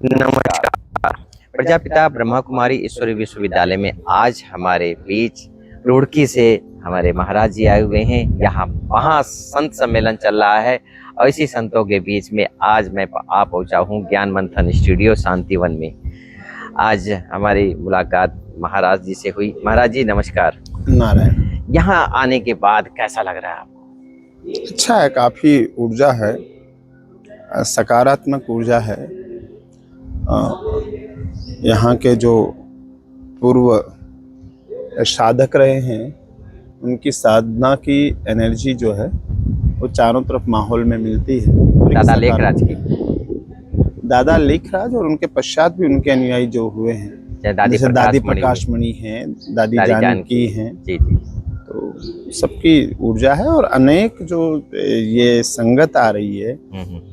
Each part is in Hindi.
नमस्कार। प्रजापिता ब्रह्मा कुमारी ईश्वरी विश्वविद्यालय में आज हमारे बीच रुड़की से हमारे महाराज जी आए हुए हैं। यहाँ महासंत सम्मेलन चल रहा है और इसी संतों के बीच में आज मैं आ पहुँचा हूँ ज्ञान मंथन स्टूडियो शांतिवन में। आज हमारी मुलाकात महाराज जी से हुई। महाराज जी नमस्कार। नारायण। यहाँ आने के बाद कैसा लग रहा है आपको? अच्छा है, काफी ऊर्जा है, सकारात्मक ऊर्जा है। यहाँ के जो पूर्व साधक रहे हैं उनकी साधना की एनर्जी जो है वो चारों तरफ माहौल में मिलती है। दादा लेखराज की, दादा लेखराज और उनके पश्चात भी उनके अनुयायी जो हुए हैं, जैसे दादी प्रकाश मणि हैं, दादी जानकी हैं, तो सबकी ऊर्जा है। और अनेक जो ये संगत आ रही है,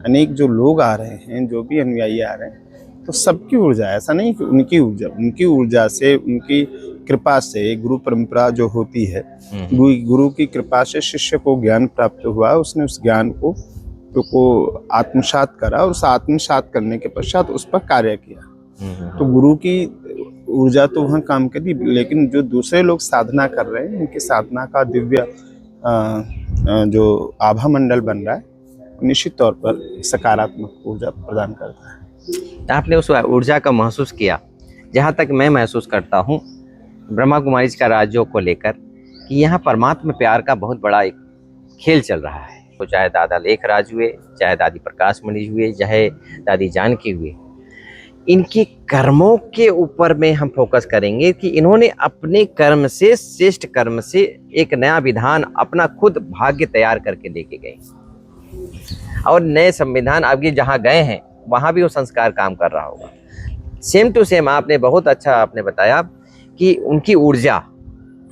अनेक जो लोग आ रहे हैं, जो भी अनुयायी आ रहे हैं, तो सबकी ऊर्जा है। ऐसा नहीं कि उनकी ऊर्जा से, उनकी कृपा से, गुरु परंपरा जो होती है, गुरु की कृपा से शिष्य को ज्ञान प्राप्त हुआ, उसने उस ज्ञान को आत्मसात करा और उस आत्मसात करने के पश्चात उस पर कार्य किया। तो गुरु की ऊर्जा तो वहाँ काम करी, लेकिन जो दूसरे लोग साधना कर रहे हैं उनकी साधना का दिव्य जो आभा मंडल बन रहा है, निश्चित तौर पर सकारात्मक ऊर्जा प्रदान करता है। आपने उस ऊर्जा का महसूस किया? जहाँ तक मैं महसूस करता हूँ ब्रह्मा कुमारी का राज्यों को लेकर कि यहाँ परमात्मा प्यार का बहुत बड़ा एक खेल चल रहा है। तो चाहे दादा लेखराज हुए, चाहे दादी प्रकाश मणि हुए, चाहे दादी जानकी हुए, इनके कर्मों के ऊपर में हम फोकस करेंगे कि इन्होंने अपने कर्म से, श्रेष्ठ कर्म से एक नया विधान, अपना खुद भाग्य तैयार करके लेके गए और नए संविधान आगे जहाँ गए हैं वहाँ भी वो संस्कार काम कर रहा होगा। सेम टू सेम आपने बहुत अच्छा आपने बताया कि उनकी ऊर्जा,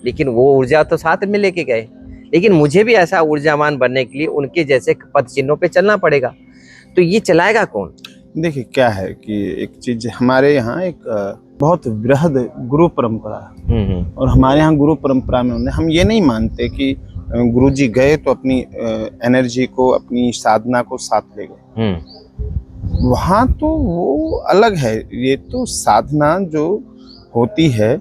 लेकिन वो ऊर्जा तो साथ में लेके गए, लेकिन मुझे भी ऐसा ऊर्जावान बनने के लिए उनके जैसे पद चिन्हों पे चलना पड़ेगा। तो ये चलाएगा कौन? देखिए क्या है कि एक चीज हमारे यहाँ एक बहुत बृहद गुरु परंपरा है, और हमारे यहाँ गुरु परंपरा में हम ये नहीं मानते कि गुरु जी गए तो अपनी एनर्जी को, अपनी साधना को साथ ले गए। वहाँ तो वो अलग है। ये तो साधना जो होती है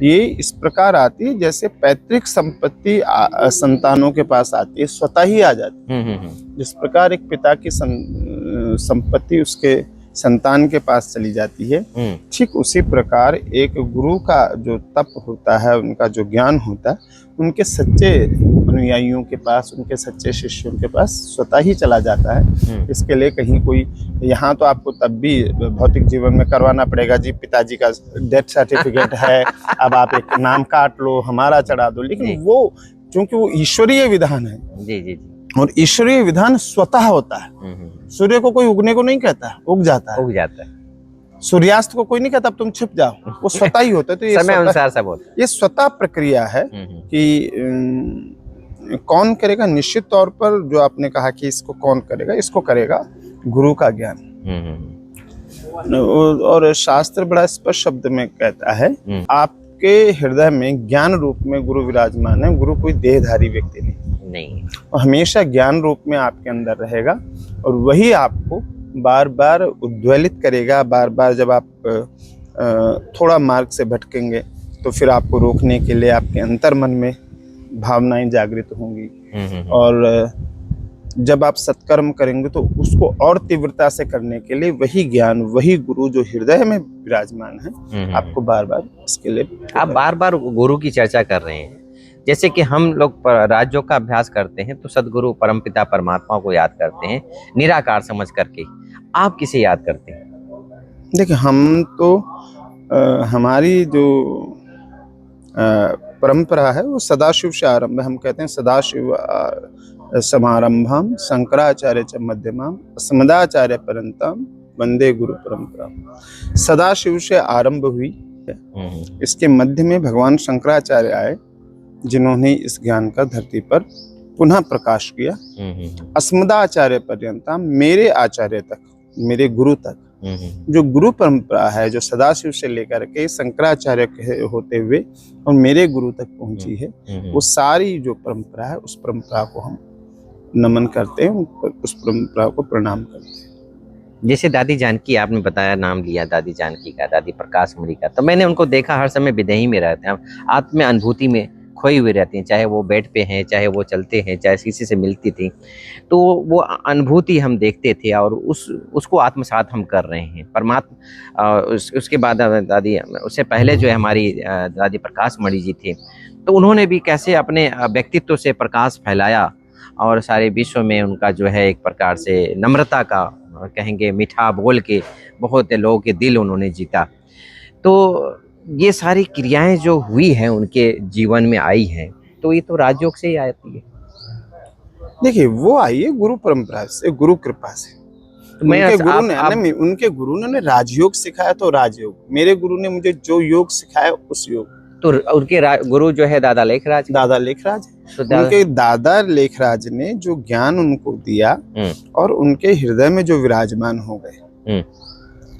ये इस प्रकार आती है जैसे पैतृक संपत्ति संतानों के पास आती है, स्वतः ही आ जाती है। जिस प्रकार एक पिता की संपत्ति उसके संतान के पास चली जाती है, ठीक उसी प्रकार एक गुरु का जो तप होता है, उनका जो ज्ञान होता है, उनके सच्चे अनुयायियों के पास, उनके सच्चे शिष्यों के पास स्वतः ही चला जाता है। इसके लिए कहीं कोई, यहाँ तो आपको तब भी भौतिक जीवन में करवाना पड़ेगा, जी पिताजी का डेथ सर्टिफिकेट है, अब आप एक नाम काट लो, हमारा चढ़ा दो, लेकिन वो क्योंकि वो ईश्वरीय विधान है। जी। और ईश्वरीय विधान स्वतः होता है। सूर्य को कोई उगने को नहीं कहता, उग जाता है। सूर्यास्त को कोई नहीं कहता अब तुम छिप जाओ, वो स्वतः ही होता है। तो ये समय अनुसार सब होता है। ये स्वतः प्रक्रिया है कि कौन करेगा, निश्चित तौर पर जो आपने कहा कि इसको कौन करेगा, इसको करेगा गुरु का ज्ञान। और शास्त्र बड़ा स्पष्ट शब्द में कहता है, आपके हृदय में ज्ञान रूप में गुरु विराजमान है। गुरु कोई देहधारी व्यक्ति नहीं, और हमेशा ज्ञान रूप में आपके अंदर रहेगा, और वही आपको बार बार उद्वेलित करेगा। बार बार जब आप थोड़ा मार्ग से भटकेंगे तो फिर आपको रोकने के लिए आपके अंतर मन में भावनाएं जागृत होंगी, और जब आप सत्कर्म करेंगे तो उसको और तीव्रता से करने के लिए वही ज्ञान, वही गुरु जो हृदय में विराजमान है, आपको बार बार इसके लिए। आप बार बार गुरु की चर्चा कर रहे हैं। जैसे कि हम लोग राज्यों का अभ्यास करते हैं तो सदगुरु परमपिता परमात्मा को याद करते हैं निराकार समझ करके। आप किसे याद करते हैं? देखिए हम तो हमारी जो परंपरा है वो सदाशिव से आरंभ है। हम कहते हैं सदाशिव समारंभम शंकराचार्य च मध्यमाम अस्मदाचार्य पर्यंतम वंदे गुरु परंपरा। सदाशिव से आरंभ हुई, इसके मध्य में भगवान शंकराचार्य आए जिन्होंने इस ज्ञान का धरती पर पुनः प्रकाश किया। अस्मदाचार्य पर्यंतम, मेरे आचार्य तक, मेरे गुरु तक, जो गुरु परंपरा है जो सदाशिव से लेकर के शंकराचार्य होते हुए और मेरे गुरु तक पहुंची है, वो सारी जो परंपरा है उस परंपरा को हम नमन करते हैं, उस परंपरा को प्रणाम करते हैं। जैसे दादी जानकी, आपने बताया, नाम लिया दादी जानकी का, दादी प्रकाश मणि का, तो मैंने उनको देखा हर समय विदेही में रहते हैं, आत्म अनुभूति में खोई हुई रहती हैं, चाहे वो बेड पे हैं, चाहे वो चलते हैं, चाहे किसी से मिलती थी, तो वो अनुभूति हम देखते थे और उसको आत्मसात हम कर रहे हैं परमात्मा। उसके बाद दादी, उससे पहले जो है हमारी दादी प्रकाश मणि जी थे, तो उन्होंने भी कैसे अपने व्यक्तित्व से प्रकाश फैलाया और सारे विश्व में उनका जो है एक प्रकार से नम्रता का, कहेंगे मीठा बोल के बहुत लोगों के दिल उन्होंने जीता। तो ये सारी क्रियाएं जो हुई हैं उनके जीवन में आई हैं, तो ये तो राजयोग से ही आती है। देखिए, वो आई है गुरु परंपरा से, गुरु कृपा से। तो मैं उनके गुरु ने राजयोग सिखाया तो राजयोग, मेरे गुरु ने मुझे जो योग सिखाया उस योग। तो उनके गुरु जो है दादा लेखराज, तो उनके दादा लेखराज ने जो ज्ञान उनको दिया और उनके हृदय में जो विराजमान हो गए,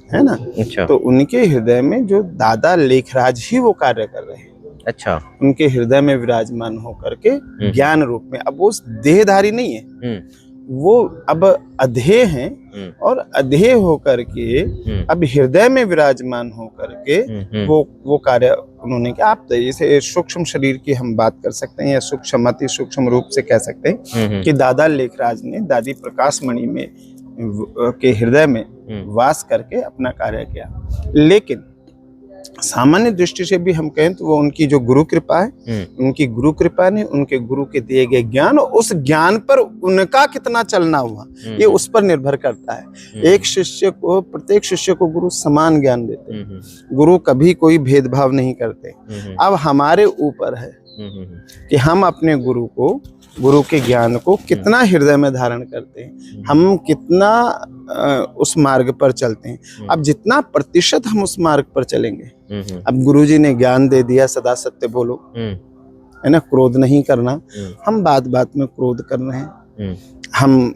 है ना। अच्छा। तो उनके हृदय में जो दादा लेखराज ही वो कार्य कर रहे हैं। अच्छा। उनके हृदय में विराजमान होकर के ज्ञान रूप में, अब वो देहधारी नहीं है, वो अब अधेय हैं और अधेय होकर के अब हृदय में विराजमान होकर के वो कार्य उन्होंने किया। आप जैसे सूक्ष्म शरीर की हम बात कर सकते हैं या सूक्ष्म अति सूक्ष्म रूप से कह सकते हैं कि दादा लेखराज ने दादी प्रकाश मणि में के हृदय में वास करके अपना कार्य किया। लेकिन सामान्य दृष्टि से भी हम कहें तो वो उनकी जो गुरु कृपा है, उनकी गुरु कृपा ने उनके गुरु के दिए गए ज्ञान, उस ज्ञान पर उनका कितना चलना हुआ ये उस पर निर्भर करता है। एक शिष्य को, प्रत्येक शिष्य को गुरु समान ज्ञान देते हैं, गुरु कभी कोई भेदभाव नहीं करते। अब हमारे ऊपर है कि हम अपने गुरु के ज्ञान को कितना हृदय में धारण करते हैं, हम कितना उस मार्ग पर चलते हैं। अब जितना प्रतिशत हम उस मार्ग पर चलेंगे, अब गुरुजी ने ज्ञान दे दिया सदा सत्य बोलो, है ना, क्रोध नहीं करना, हम बात बात में क्रोध कर रहे हैं, हम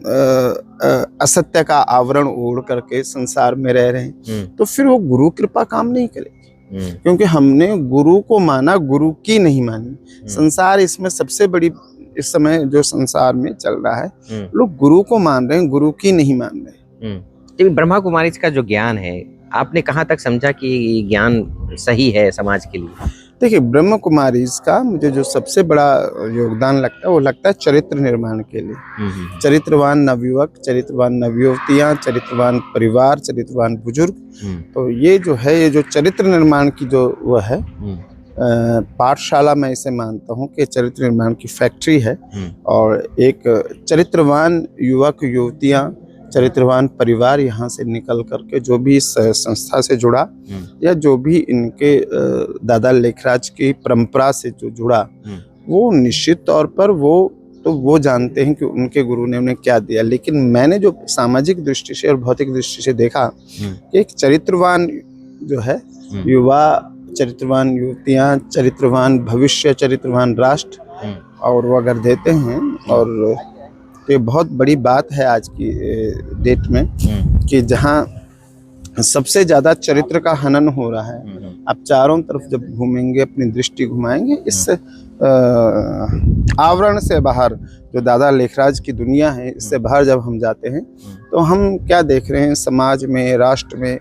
असत्य का आवरण ओढ़ करके संसार में रह रहे हैं, तो फिर वो गुरु कृपा काम नहीं करेगी, क्योंकि हमने गुरु को माना, गुरु की नहीं मानी। संसार इसमें सबसे बड़ी, इस समय जो संसार में चल रहा है, लोग गुरु को मान रहे हैं, गुरु की नहीं मान रहे। तो ब्रह्मा कुमारी का जो ज्ञान है, आपने कहाँ तक समझा कि ये ज्ञान सही है समाज के लिए? देखिए, ब्रह्मा कुमारी का मुझे जो सबसे बड़ा योगदान लगता है वो लगता है चरित्र निर्माण के लिए। चरित्रवान नवयुवक, चरित्रवान नवयुवतियाँ, चरित्रवान परिवार, चरित्रवान बुजुर्ग, तो ये जो है, ये जो चरित्र निर्माण की जो वो है पाठशाला, मैं इसे मानता हूँ कि चरित्र निर्माण की फैक्ट्री है। और एक चरित्रवान युवक युवतियाँ, चरित्रवान परिवार यहाँ से निकल करके जो भी इस संस्था से जुड़ा या जो भी इनके दादा लेखराज की परंपरा से जो जुड़ा, वो निश्चित तौर पर वो जानते हैं कि उनके गुरु ने उन्हें क्या दिया। लेकिन मैंने जो सामाजिक दृष्टि से और भौतिक दृष्टि से देखा कि एक चरित्रवान जो है युवा, चरित्रवान युवतियाँ, चरित्रवान भविष्य, चरित्रवान राष्ट्र, और वो अगर देते हैं, और तो ये बहुत बड़ी बात है आज की डेट में कि जहाँ सबसे ज्यादा चरित्र का हनन हो रहा है। आप चारों तरफ जब घूमेंगे, अपनी दृष्टि घुमाएंगे, इस आवरण से बाहर जो दादा लेखराज की दुनिया है, इससे बाहर जब हम जाते हैं तो हम क्या देख रहे हैं, समाज में, राष्ट्र में,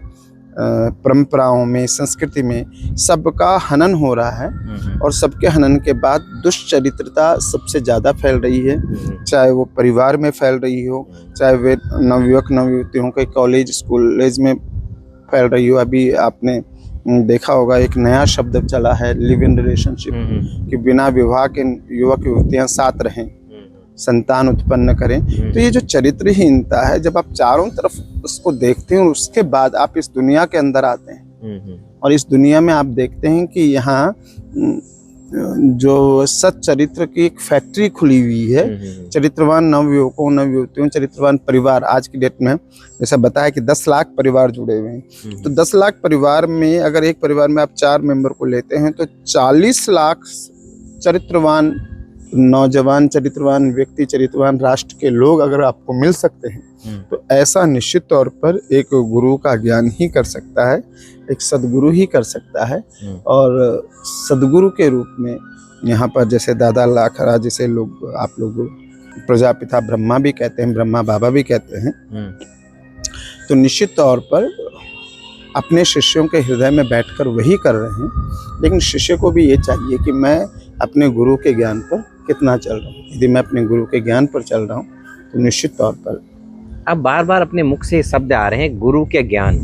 परंपराओं में, संस्कृति में सबका हनन हो रहा है। और सबके हनन के बाद दुष्चरित्रता सबसे ज़्यादा फैल रही है, चाहे वो परिवार में फैल रही हो, चाहे वे नवयुवक नवयुवतियों के कॉलेज में फैल रही हो। अभी आपने देखा होगा एक नया शब्द चला है, लिव इन रिलेशनशिप, कि बिना विवाह के युवक युवतियाँ साथ रहें, संतान उत्पन्न करें। तो ये जो चरित्रहीनता है, जब आप चारों तरफ उसको देखते हैं और उसके बाद आप इस दुनिया के अंदर आते हैं और इस दुनिया में आप देखते हैं कि यहाँ जो सत चरित्र की एक फैक्ट्री खुली हुई है, चरित्रवान नवयुवकों नवयुवतियों, चरित्रवान परिवार। आज की डेट में जैसा बताया कि 10 लाख परिवार जुड़े हुए हैं, तो 10 लाख परिवार में अगर एक परिवार में आप 4 मेंबर को लेते हैं तो 40 लाख चरित्रवान नौजवान, चरित्रवान व्यक्ति, चरित्रवान राष्ट्र के लोग अगर आपको मिल सकते हैं, तो ऐसा निश्चित तौर पर एक गुरु का ज्ञान ही कर सकता है, एक सदगुरु ही कर सकता है। और सदगुरु के रूप में यहाँ पर जैसे दादा लेखराज, जिसे आप लोग प्रजापिता ब्रह्मा भी कहते हैं, ब्रह्मा बाबा भी कहते हैं, तो निश्चित तौर पर अपने शिष्यों के हृदय में बैठकर वही कर रहे हैं, लेकिन शिष्य को भी ये चाहिए कि मैं अपने गुरु के ज्ञान पर कितना चल रहा हूँ। यदि मैं अपने गुरु के ज्ञान पर चल रहा हूँ तो निश्चित तौर पर। अब बार बार अपने मुख से शब्द आ रहे हैं गुरु के ज्ञान,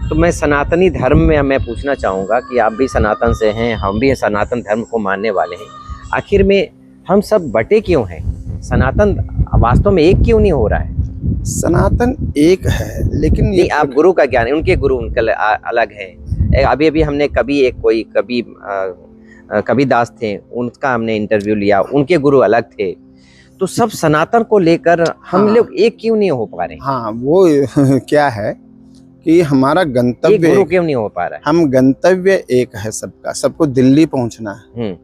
तो मैं सनातनी धर्म में मैं पूछना चाहूँगा कि आप भी सनातन से हैं, हम भी सनातन धर्म को मानने वाले हैं, आखिर में हम सब बटे क्यों हैं? सनातन वास्तव में एक क्यों नहीं हो रहा है? सनातन एक है, लेकिन नहीं, आप गुरु का ज्ञान, उनके गुरु उनके अलग है। अभी अभी हमने कबीर दास थे, उनका हमने इंटरव्यू लिया, उनके गुरु अलग थे। तो सब सनातन को लेकर हम लोग एक क्यों नहीं हो पा रहे? हाँ, वो क्या है कि हमारा गंतव्य गुरु क्यों नहीं हो पा रहा है? हम गंतव्य एक है सबका, सबको दिल्ली पहुंचना है।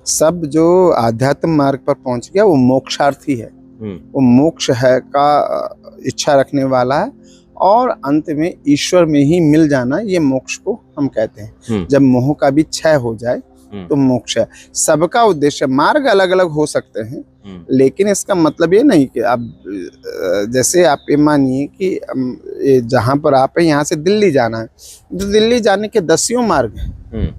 सब जो आध्यात्म मार्ग पर पहुंच गया वो मोक्षार्थी है, वो मोक्ष है का इच्छा रखने वाला है, और अंत में ईश्वर में ही मिल जाना, ये मोक्ष को हम कहते हैं। जब मोह का भी क्षय हो जाए तो मोक्ष है। सबका उद्देश्य, मार्ग अलग अलग हो सकते हैं, लेकिन इसका मतलब ये नहीं कि आप जैसे आप ये मानिए कि जहाँ पर आप हैं यहाँ से दिल्ली जाना है, तो दिल्ली जाने के 10 मार्ग हैं।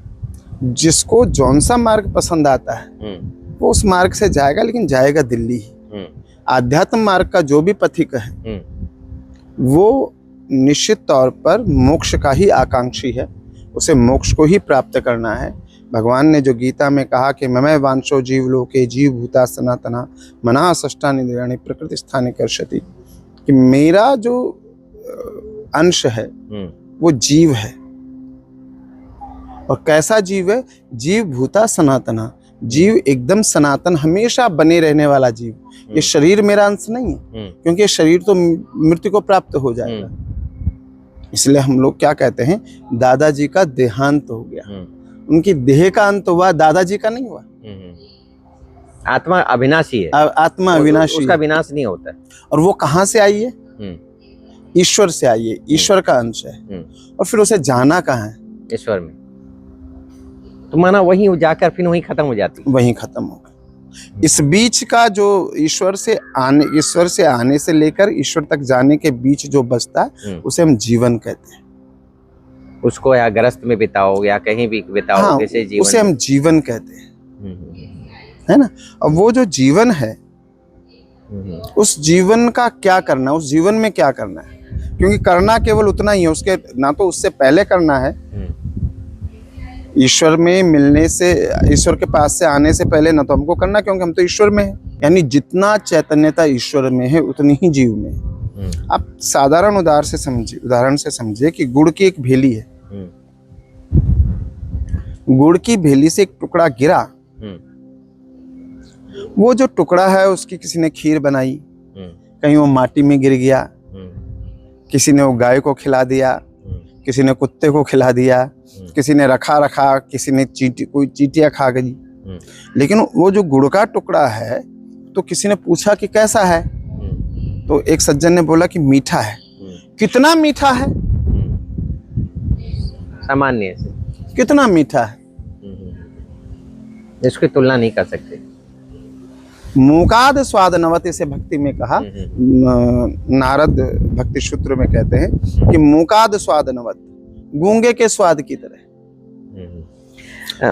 जिसको जौन सा मार्ग पसंद आता है वो उस मार्ग से जाएगा, लेकिन जाएगा दिल्ली ही। आध्यात्म मार्ग का जो भी पथिक है वो निश्चित तौर पर मोक्ष का ही आकांक्षी है, उसे मोक्ष को ही प्राप्त करना है। भगवान ने जो गीता में कहा कि ममै वांशो जीवलोके जीव भूता सनातना मना षष्ठानि इंद्रियाणि प्रकृति स्थाने कर्षति, कि मेरा जो अंश है वो जीव है। और कैसा जीव है? जीव भूता सनातना, जीव एकदम सनातन, हमेशा बने रहने वाला जीव। ये शरीर मेरा अंश नहीं है, क्योंकि ये शरीर तो मृत्यु को प्राप्त हो जाएगा। इसलिए हम लोग क्या कहते हैं, दादाजी का देहांत हो गया, उनकी देह का अंत हुआ, दादाजी का नहीं हुआ। आत्मा अविनाशी है, आत्मा अविनाशी, उसका विनाश नहीं होता। और वो कहाँ से आई है? ईश्वर से आई है, ईश्वर का अंश है। और फिर उसे जाना कहाँ है? ईश्वर में। तो माना वहीं जाकर फिर वहीं खत्म हो जाती, वहीं खत्म हो गई। इस बीच का जो ईश्वर से आने से लेकर ईश्वर तक जाने के बीच जो बचता है उसे हम जीवन कहते हैं। उसको या ग्रस्त में बिताओ या कहीं भी बिताओ, हाँ, जीवन, उसे हम जीवन कहते हैं, है ना। अब वो जो जीवन है, उस जीवन का क्या करना, उस जीवन में क्या करना है? क्योंकि करना केवल उतना ही है, उसके ना तो उससे पहले करना है, ईश्वर में मिलने से, ईश्वर के पास से आने से पहले ना तो हमको करना, क्योंकि हम तो ईश्वर में हैं। यानी जितना चैतन्यता ईश्वर में है उतनी ही जीव में है। आप साधारण उदाहरण से समझिए कि गुड़ की एक भेली है, गुड़ की भेली से एक टुकड़ा गिरा, वो जो टुकड़ा है उसकी किसी ने खीर बनाई, कहीं वो माटी में गिर गया, किसी ने वो गाय को खिला दिया, किसी ने कुत्ते को खिला दिया, किसी ने रखा, किसी ने कोई चींटियां खा गई। लेकिन वो जो गुड़ का टुकड़ा है, तो किसी ने पूछा कि कैसा है, तो एक सज्जन ने बोला कि मीठा है। कितना मीठा है? सामान्य, कितना मीठा है, इसकी तुलना नहीं कर सकते। मूकाद स्वाद नवत, इसे भक्ति में कहा, नारद भक्ति सूत्र में कहते हैं कि मूकाद स्वाद नवत, गूंगे के स्वाद की तरह।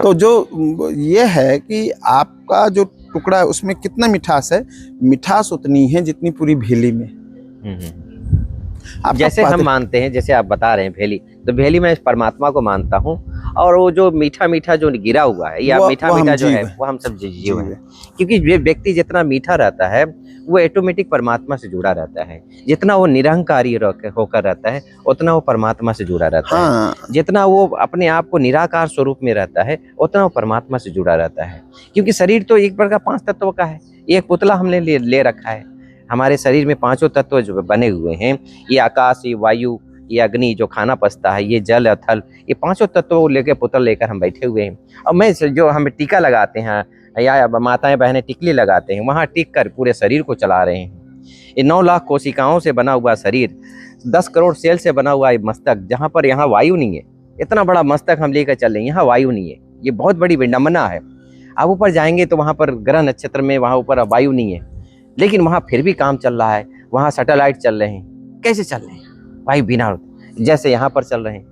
तो जो ये है कि आपका जो टुकड़ा है उसमें कितना मिठास है, मिठास उतनी है जितनी पूरी भेली में। जैसे हम मानते हैं, जैसे आप बता रहे हैं भेली, तो भेली में परमात्मा को मानता हूँ, और वो जो मीठा मीठा जो गिरा हुआ है या मीठा मीठा जो है वो हम सब जीव है। क्योंकि ये व्यक्ति जितना मीठा रहता है वो ऑटोमेटिक परमात्मा से जुड़ा रहता है। जितना वो निरहंकारी होकर रहता है उतना वो परमात्मा से जुड़ा रहता है। जितना वो अपने आप को निराकार स्वरूप में रहता है उतना वो परमात्मा से जुड़ा रहता है। क्योंकि शरीर तो एक प्रकार 5 तत्वों का है, एक पुतला हमने ले रखा है। हमारे शरीर में 5 तत्व जो बने हुए हैं, ये आकाश, ये वायु, ये अग्नि जो खाना पचता है, ये जल थल, ये 5 तत्वों को लेकर पुतल लेकर हम बैठे हुए हैं। और मैं जो हम टीका लगाते हैं या माताएं बहनें टिकली लगाते हैं, वहाँ टिक कर पूरे शरीर को चला रहे हैं। ये 9 लाख कोशिकाओं से बना हुआ शरीर, 10 करोड़ सेल से बना हुआ मस्तक, जहाँ पर यहाँ वायु नहीं है। इतना बड़ा मस्तक हम लेकर चल रहे हैं, यहाँ वायु नहीं है। ये बहुत बड़ी विडंबना है। आप ऊपर जाएंगे तो वहाँ पर ग्रह नक्षत्र में वहाँ ऊपर वायु नहीं है, लेकिन वहाँ फिर भी काम चल रहा है। वहाँ सैटेलाइट चल रहे हैं। कैसे चल रहे हैं? भाई बिना जैसे यहाँ पर चल रहे हैं।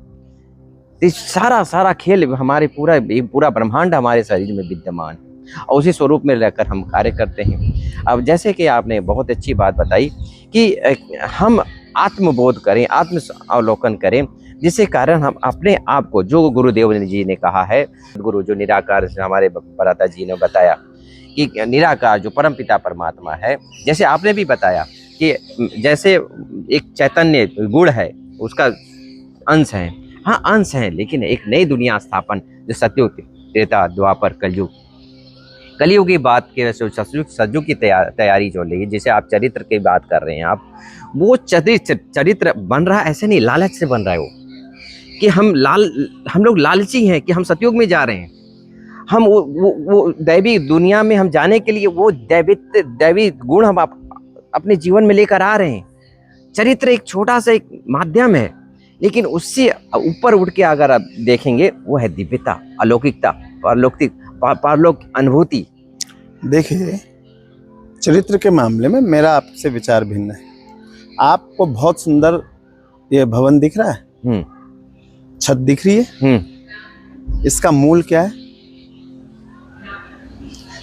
तो सारा खेल हमारे पूरा ब्रह्मांड हमारे शरीर में विद्यमान है और उसी स्वरूप में रहकर हम कार्य करते हैं। अब जैसे कि आपने बहुत अच्छी बात बताई कि हम आत्मबोध करें, आत्म अवलोकन करें, जिससे कारण हम अपने आप को, जो गुरुदेव जी ने कहा है, गुरु जो निराकार हमारे बराता जी ने बताया कि निराकार जो परमपिता परमात्मा है, जैसे आपने भी बताया कि जैसे एक चैतन्य गुण है, उसका अंश है, हाँ अंश है, लेकिन एक नई दुनिया स्थापन जो सतयुग, त्रेता, द्वापर, कलयुग की बात के सतयुग की तैयारी जो लगी, जिसे आप चरित्र की बात कर रहे हैं, आप वो चरित्र बन रहा है, ऐसे नहीं लालच से बन रहा है वो, कि हम लोग लालची हैं कि हम सतयुग में जा रहे हैं, हम वो दैवी दुनिया में हम जाने के लिए वो दैवी गुण हम अपने जीवन में लेकर आ रहे हैं। चरित्र एक छोटा सा एक माध्यम है, लेकिन उससे ऊपर उठ के अगर आप देखेंगे, वो है दिव्यता, अलौकिकता, पारलौक अनुभूति। देखिए, चरित्र के मामले में मेरा आपसे विचार भिन्न है। आपको बहुत सुंदर ये भवन दिख रहा है, छत दिख रही है, इसका मूल क्या है?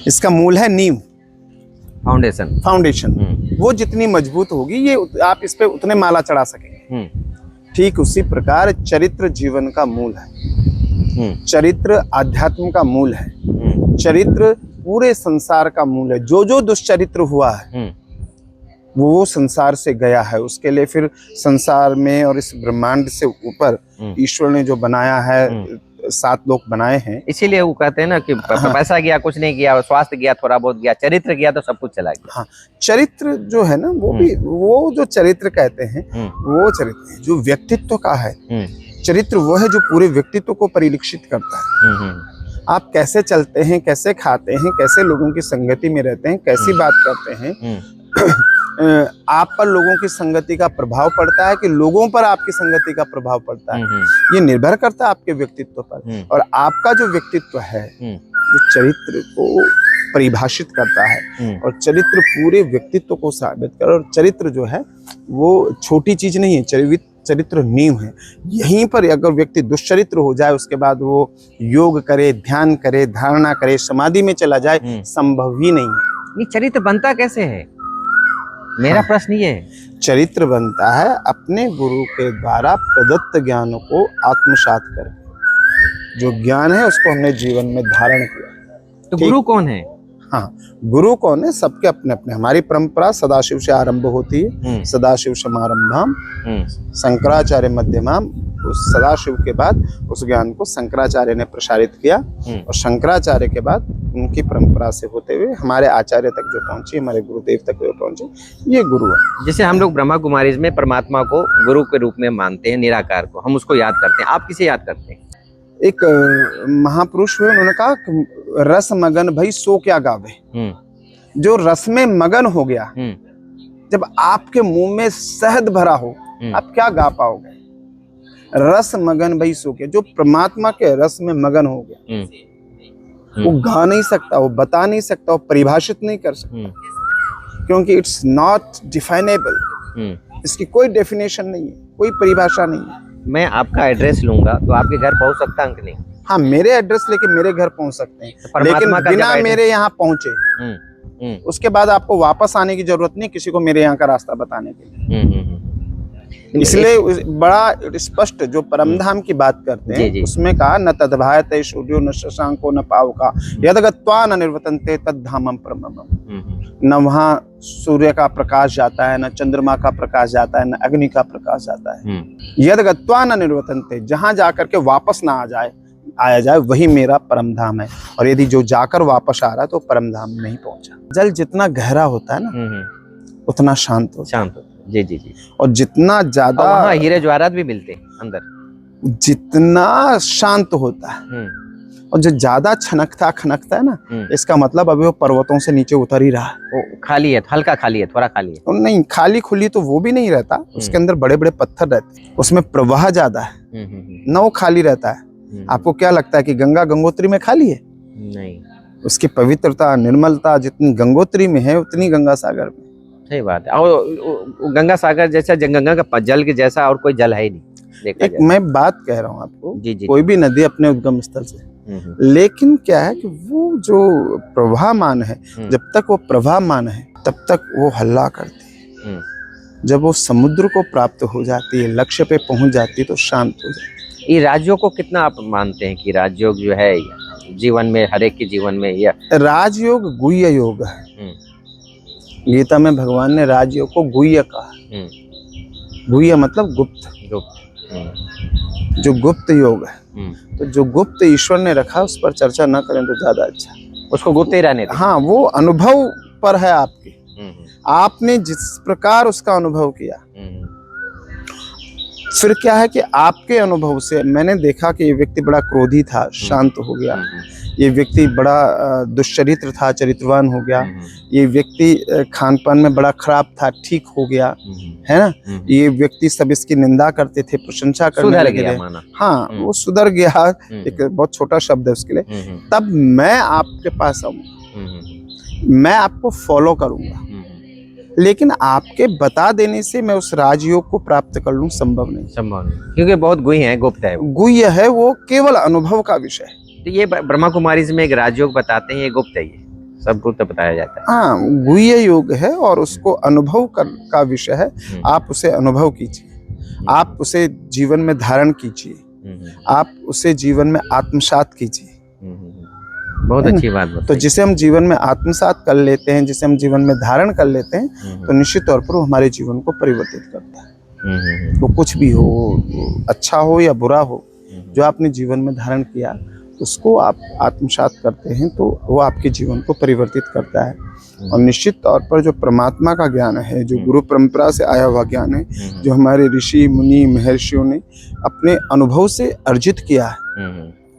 इसका मूल है नींव, फाउंडेशन। वो जितनी मजबूत होगी, ये आप इस पे उतने माला चढ़ा सकेंगे। ठीक उसी प्रकार चरित्र जीवन का मूल है, चरित्र आध्यात्म का मूल है, चरित्र पूरे संसार का मूल है। जो दुष्चरित्र हुआ है वो संसार से गया है, उसके लिए फिर संसार में और इस ब्रह्मांड से ऊपर ईश्वर ने जो बनाया है, 7 लोक बनाए हैं। इसीलिए वो कहते हैं ना कि पैसा गया कुछ नहीं गया, स्वास्थ्य गया थोड़ा बहुत गया, चरित्र गया तो सब कुछ चला गया। हाँ, चरित्र जो है ना, वो भी वो जो चरित्र कहते हैं, वो चरित्र जो व्यक्तित्व का है, चरित्र वो है जो पूरे व्यक्तित्व को परिलक्षित करता है। आप कैसे चलते हैं, कैसे खाते हैं, कैसे लोगों की संगति में रहते हैं, कैसी बात करते हैं, आप पर लोगों की संगति का प्रभाव पड़ता है कि लोगों पर आपकी संगति का प्रभाव पड़ता है, ये निर्भर करता है आपके व्यक्तित्व पर। और आपका जो व्यक्तित्व है, जो चरित्र को परिभाषित करता है, और चरित्र पूरे व्यक्तित्व को साबित कर, और चरित्र जो है वो छोटी चीज नहीं है, चरित्र नींव है। यहीं पर अगर व्यक्ति दुष्चरित्र हो जाए, उसके बाद वो योग करे, ध्यान करे, धारणा करे, समाधि में चला जाए, संभव ही नहीं है। नहीं, चरित्र बनता कैसे है, मेरा प्रश्न ये है। चरित्र बनता है अपने गुरु के द्वारा प्रदत्त ज्ञान को आत्मसात कर, जो ज्ञान है उसको हमने जीवन में धारण किया। तो गुरु कौन है? हाँ, गुरु कौन है? सबके अपने अपने। हमारी परंपरा सदाशिव से आरंभ होती है, सदाशिव समारंभम, शंकराचार्य मध्यमाम। उस सदाशिव के बाद उस ज्ञान को शंकराचार्य ने प्रसारित किया, और शंकराचार्य के बाद उनकी परंपरा से होते हुए हमारे आचार्य तक जो पहुंचे, हमारे गुरुदेव तक जो पहुंचे, ये गुरु है। जैसे हम लोग ब्रह्मा कुमारीज में परमात्मा को गुरु के रूप में मानते हैं, निराकार को हम उसको याद करते हैं। आप किसे याद करते हैं? एक महापुरुष हुए, उन्होंने कहा रस मगन भई सो क्या गावे। जो रस में मगन हो गया, जब आपके मुंह में शहद भरा हो, आप क्या गा पाओगे? रस मगन भई सो क्या, जो परमात्मा के रस में मगन हो गया, वो गा नहीं सकता, वो बता नहीं सकता, वो परिभाषित नहीं कर सकता, क्योंकि इट्स नॉट डिफाइनेबल। इसकी कोई डेफिनेशन नहीं है, कोई परिभाषा नहीं है। मैं आपका एड्रेस लूंगा तो आपके घर पहुंच सकता है कि नहीं? हाँ, मेरे एड्रेस लेके मेरे घर पहुंच सकते हैं, तो लेकिन बिना मेरे यहाँ पहुंचे उसके बाद आपको वापस आने की जरूरत नहीं किसी को मेरे यहाँ का रास्ता बताने के लिए। इसलिए बड़ा स्पष्ट जो परमधाम की बात करते हैं, उसमें कहा न तद्भायते सूर्यो न शशांको न पावका यद्गत्वा न निर्वतन्ते तद्धामम परमम। न वहाँ सूर्य का प्रकाश जाता है, न चंद्रमा का प्रकाश जाता है, न अग्नि का प्रकाश जाता है। यद्गत्वा न निर्वतन्ते, जहाँ जाकर के वापस ना आया जाए वही मेरा परमधाम है। और यदि जो जाकर वापस आ रहा है तो परमधाम में नहीं पहुंचा। जल जितना गहरा होता है ना, उतना शांत होता है। जी जी जी। और जितना ज्यादा वहाँ हीरे जवाहरात भी मिलते हैं अंदर, जितना शांत होता है, और जो ज्यादा खनकता है ना, इसका मतलब अभी वो पर्वतों से नीचे उतर ही रहा है। वो खाली है, हल्का खाली है, थोड़ा खाली है। और नहीं, खाली खुली तो वो भी नहीं रहता, उसके अंदर बड़े बड़े पत्थर रहते हैं, उसमें प्रवाह ज्यादा है, न वो खाली रहता है। आपको क्या लगता है कि गंगा गंगोत्री में खाली है? नहीं, उसकी पवित्रता, निर्मलता जितनी गंगोत्री में है उतनी गंगा सागर में। सही बात है। और गंगा सागर जैसा गंगा का जल के जैसा और कोई जल है ही नहीं देखा एक जाए। मैं बात कह रहा हूँ आपको, जी जी। कोई भी नदी अपने उद्गम स्थल से, लेकिन क्या है कि वो जो प्रवाहमान है, जब तक वो प्रवाहमान है तब तक वो हल्ला करती है। जब वो समुद्र को प्राप्त हो जाती है, लक्ष्य पे पहुंच जाती है, तो शांत हो जाती है। ये राजयोग को कितना आप मानते हैं कि राजयोग जो है जीवन में, हर एक के जीवन में या राजयोग गुह्य योग है। गीता में भगवान ने राजयोग को गुह्य कहा। गुह्य मतलब गुप्त, जो गुप्त योग है। तो जो गुप्त ईश्वर ने रखा उस पर चर्चा न करें तो ज्यादा अच्छा, उसको गुप्त ही रहने दें। हाँ, वो अनुभव पर है आपके, आपने जिस प्रकार उसका अनुभव किया। फिर क्या है कि आपके अनुभव से मैंने देखा कि ये व्यक्ति बड़ा क्रोधी था, शांत हो गया। ये व्यक्ति बड़ा दुश्चरित्र था, चरित्रवान हो गया। ये व्यक्ति खान पान में बड़ा खराब था, ठीक हो गया, है ना। ये व्यक्ति सब इसकी निंदा करते थे, प्रशंसा करने लगे थे। हाँ, वो सुधर गया, एक बहुत छोटा शब्द है उसके लिए। तब मैं आपके पास आऊंगा, मैं आपको फॉलो करूंगा, लेकिन आपके बता देने से मैं उस राजयोग को प्राप्त कर लूं संभव नहीं। क्योंकि बहुत गुह्य है, गुप्त है। गुह्य है, वो केवल अनुभव का विषय है। तो ये ब्रह्मा कुमारी में एक राजयोग बताते हैं, ये गुप्त है, ये सब गुप्त बताया जाता है। हाँ, गुह्य योग है और उसको अनुभव का विषय है। आप उसे अनुभव कीजिए, आप उसे जीवन में धारण कीजिए, आप उसे जीवन में आत्मसात कीजिए। बहुत अच्छी बात बताई। तो जिसे हम जीवन में आत्मसात कर लेते हैं, जिसे हम जीवन में धारण कर लेते हैं, तो निश्चित तौर पर वो हमारे जीवन को परिवर्तित करता है। वो कुछ भी हो, अच्छा हो या बुरा हो, जो आपने जीवन में धारण किया उसको आप आत्मसात करते हैं, तो वो आपके जीवन को परिवर्तित करता है। और निश्चित तौर पर जो परमात्मा का ज्ञान है, जो गुरु परंपरा से आया हुआ ज्ञान है, जो हमारे ऋषि मुनि महर्षियों ने अपने अनुभव से अर्जित किया है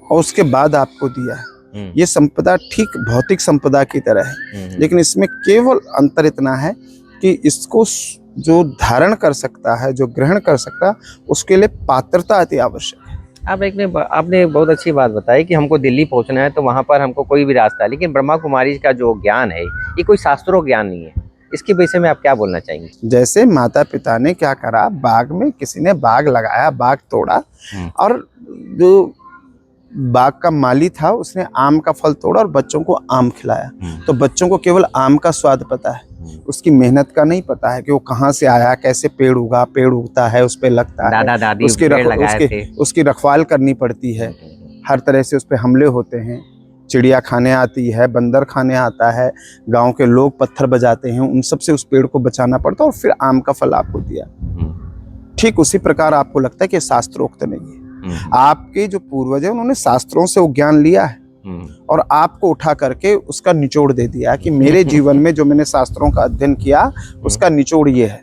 और उसके बाद आपको दिया है, ये संपदा ठीक भौतिक संपदा की तरह है। लेकिन इसमें केवल अंतर इतना है कि इसको जो धारण कर सकता है, जो ग्रहण कर सकता है, उसके लिए पात्रता अति आवश्यक है। आपने बहुत अच्छी बात बताई कि हमको दिल्ली पहुंचना है तो वहां पर हमको कोई भी रास्ता है, लेकिन ब्रह्मा कुमारी का जो ज्ञान है ये कोई शास्त्रों ज्ञान नहीं है। इसके विषय में आप क्या बोलना चाहेंगे? जैसे माता पिता ने क्या करा, बाग में किसी ने बाग लगाया, बाग तोड़ा, और जो बाग का माली था उसने आम का फल तोड़ा और बच्चों को आम खिलाया। तो बच्चों को केवल आम का स्वाद पता है, उसकी मेहनत का नहीं पता है कि वो कहाँ से आया, कैसे पेड़ उगा, पेड़ उगता है, उस पे लगता है, दादा दादी उसकी रखवाल करनी पड़ती है, हर तरह से उस पे हमले होते हैं, चिड़िया खाने आती है, बंदर खाने आता है, गांव के लोग पत्थर बजाते हैं, उन सब से उस पेड़ को बचाना पड़ता है और फिर आम का फल आपको दिया। ठीक उसी प्रकार आपको लगता है कि शास्त्रोक्त नहीं है। आपके जो पूर्वज है उन्होंने शास्त्रों से वो ज्ञान लिया है और आपको उठा करके उसका निचोड़ दे दिया कि मेरे जीवन में जो मैंने शास्त्रों का अध्ययन किया उसका निचोड़ ये है,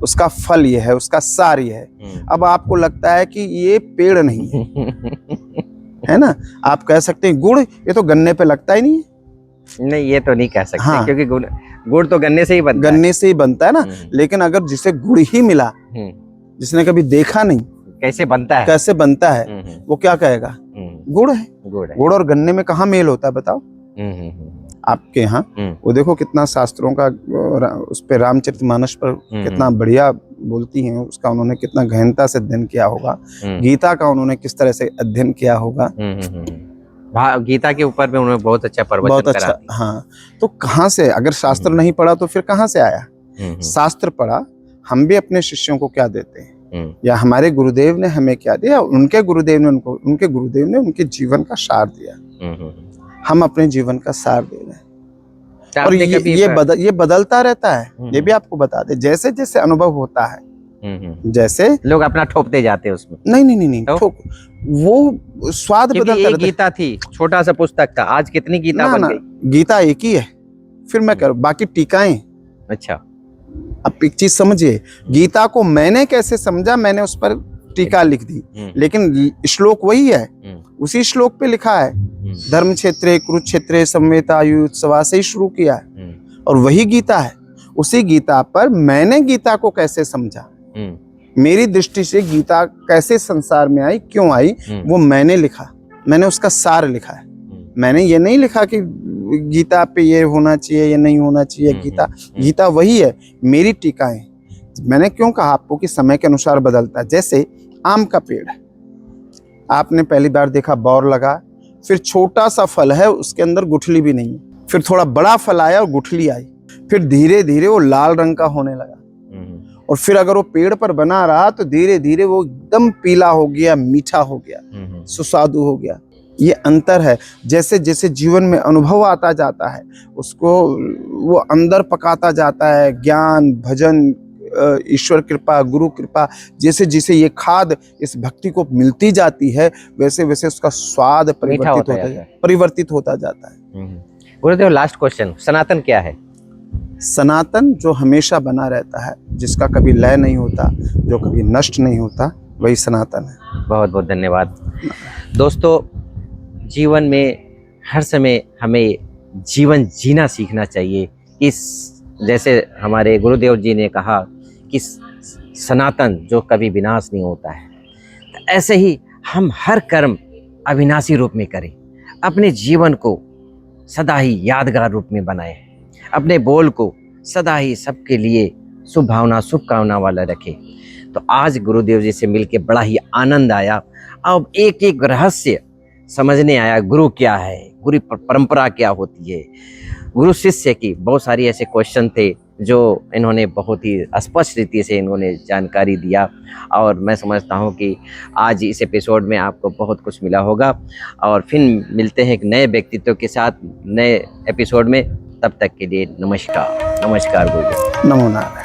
उसका फल ये है, उसका सार ये है। अब आपको लगता है कि ये पेड़ नहीं है, है ना। आप कह सकते हैं गुड़, ये तो गन्ने पे लगता ही नहीं है। नहीं, ये तो नहीं कह सकते। हाँ, क्योंकि गुड़ तो गन्ने से ही बनता है। गन्ने से ही बनता है ना। लेकिन अगर जिसे गुड़ ही मिला, जिसने कभी देखा नहीं कैसे बनता है, कैसे बनता है, वो क्या कहेगा? गुड़ है। गुड़ और गन्ने में कहाँ मेल होता है बताओ? आपके यहाँ वो देखो कितना शास्त्रों का उस पे रामचरितमानस पर कितना बढ़िया बोलती हैं, उसका उन्होंने कितना गहनता से अध्ययन किया होगा। गीता का उन्होंने किस तरह से अध्ययन किया होगा। गीता के ऊपर में उन्होंने बहुत अच्छा प्रवचन बहुत अच्छा। हाँ, तो कहाँ से, अगर शास्त्र नहीं पढ़ा तो फिर कहाँ से आया? शास्त्र पढ़ा। हम भी अपने शिष्यों को क्या देते हैं, या हमारे गुरुदेव ने हमें क्या दिया, उनके गुरुदेव ने उनके जीवन का सार दिया। हम अपने जीवन का सार दे रहे हैं और ये बदलता रहता है। ये भी आपको बता दे, जैसे जैसे अनुभव होता है, जैसे लोग अपना ठोपते जाते हैं उसमें। नहीं तो? वो स्वाद बदलता रहता है। गीता थी, छोटा सा पुस्तक था, आज कितनी गीता बन गई। गीता एक ही है, फिर मैं कह रहा हूं बाकी टीकाएं। अच्छा, अब एक चीज समझिए, गीता को मैंने कैसे समझा, मैंने उस पर टीका लिख दी, लेकिन श्लोक वही है, उसी श्लोक पे लिखा है, धर्म क्षेत्रे कुरुक्षेत्रे संवेतायुत्सवा से शुरू किया है और वही गीता है। उसी गीता पर मैंने गीता को कैसे समझा, मेरी दृष्टि से गीता कैसे संसार में आई, क्यों आई, वो मैंने लिखा, मैंने उसका सार लिखा है। मैंने ये नहीं लिखा कि गीता पे ये होना चाहिए या नहीं होना चाहिए। गीता वही है, मेरी टीकाएं। मैंने क्यों कहा आपको कि समय के अनुसार बदलता है। जैसे आम का पेड़ है, आपने पहली बार देखा बौर लगा, फिर छोटा सा फल है, उसके अंदर गुठली भी नहीं है, फिर थोड़ा बड़ा फल आया और गुठली आई, फिर धीरे धीरे वो लाल रंग का होने लगा, और फिर अगर वो पेड़ पर बना रहा तो धीरे धीरे वो एकदम पीला हो गया, मीठा हो गया, सुस्वादु हो गया। ये अंतर है। जैसे जैसे जीवन में अनुभव आता जाता है, उसको वो अंदर पकाता जाता है, ज्ञान, भजन, ईश्वर कृपा, गुरु कृपा, जैसे जैसे ये खाद इस भक्ति को मिलती जाती है, वैसे वैसे उसका स्वाद परिवर्तित होता जाता है। गुरुदेव, लास्ट क्वेश्चन, सनातन क्या है? सनातन जो हमेशा बना रहता है, जिसका कभी लय नहीं होता, जो कभी नष्ट नहीं होता, वही सनातन है। बहुत बहुत धन्यवाद। दोस्तों, जीवन में हर समय हमें जीवन जीना सीखना चाहिए। जैसे हमारे गुरुदेव जी ने कहा कि सनातन जो कभी विनाश नहीं होता है, तो ऐसे ही हम हर कर्म अविनाशी रूप में करें, अपने जीवन को सदा ही यादगार रूप में बनाएं, अपने बोल को सदा ही सबके लिए शुभकामना वाला रखें। तो आज गुरुदेव जी से मिलके बड़ा ही आनंद आया। अब एक एक रहस्य समझने आया, गुरु क्या है, गुरु परंपरा क्या होती है, गुरु शिष्य की बहुत सारी ऐसे क्वेश्चन थे जो इन्होंने बहुत ही स्पष्ट रीति से इन्होंने जानकारी दिया। और मैं समझता हूँ कि आज इस एपिसोड में आपको बहुत कुछ मिला होगा। और फिर मिलते हैं एक नए व्यक्तित्व के साथ नए एपिसोड में। तब तक के लिए नमस्कार। नमस्कार गुरुदेव। नमो नारायण।